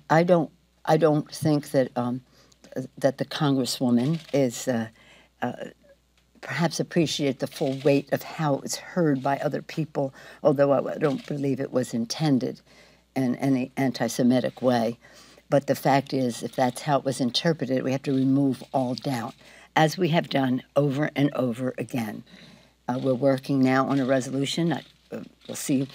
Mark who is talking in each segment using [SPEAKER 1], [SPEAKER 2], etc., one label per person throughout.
[SPEAKER 1] I don't think that that the Congresswoman is perhaps appreciate the full weight of how it was heard by other people, although I don't believe it was intended in any anti-Semitic way. But the fact is, if that's how it was interpreted, we have to remove all doubt, as we have done over and over again. We're working now on a resolution. We'll see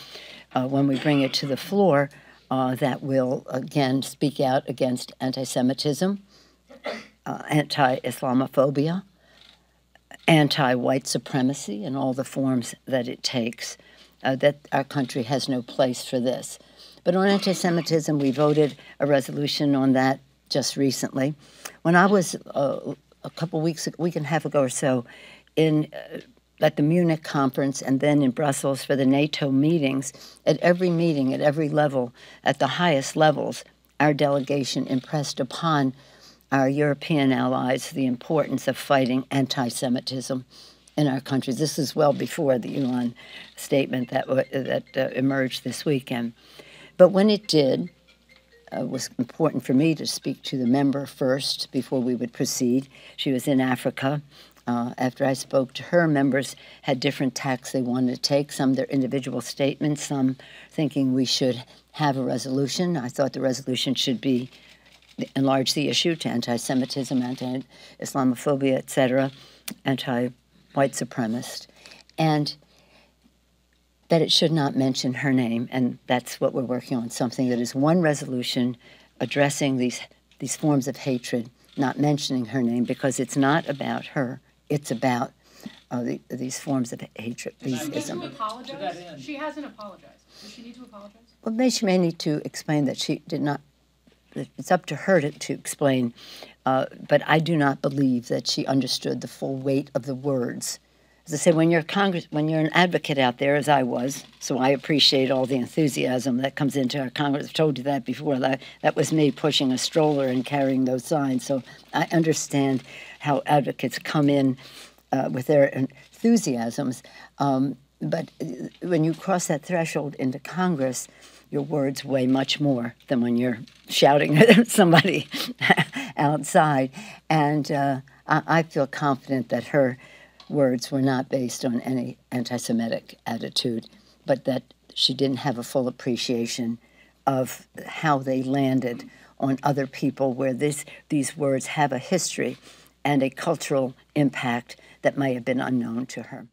[SPEAKER 1] when we bring it to the floor that will, again, speak out against anti-Semitism, anti-Islamophobia, anti-white supremacy in all the forms that it takes, that our country has no place for this. But on anti-Semitism, we voted a resolution on that just recently. When I was a week and a half ago or so, at the Munich conference and then in Brussels for the NATO meetings, at every meeting, at every level, at the highest levels, our delegation impressed upon our European allies the importance of fighting anti-Semitism in our countries. This is well before the Ilhan statement that emerged this weekend. But when it did, it was important for me to speak to the member first before we would proceed. She was in Africa. After I spoke to her, members had different tacks they wanted to take, some their individual statements, some thinking we should have a resolution. I thought the resolution should be enlarge the issue to anti-Semitism, anti-Islamophobia, etc., anti-white supremacist, and that it should not mention her name, and that's what we're working on, something that is one resolution addressing these forms of hatred, not mentioning her name, because it's not about her, it's about these forms of hatred, these ism.
[SPEAKER 2] To apologize? She hasn't apologized. Does she need to apologize?
[SPEAKER 1] Well, she may need to explain that she did not. It's up to her to explain, but I do not believe that she understood the full weight of the words. As I say, when you're an advocate out there, as I was, so I appreciate all the enthusiasm that comes into our Congress. I've told you that before. That was me pushing a stroller and carrying those signs. So I understand how advocates come in with their enthusiasms. But when you cross that threshold into Congress, your words weigh much more than when you're shouting at somebody outside. And I feel confident that her words were not based on any anti-Semitic attitude, but that she didn't have a full appreciation of how they landed on other people, where these words have a history and a cultural impact that may have been unknown to her.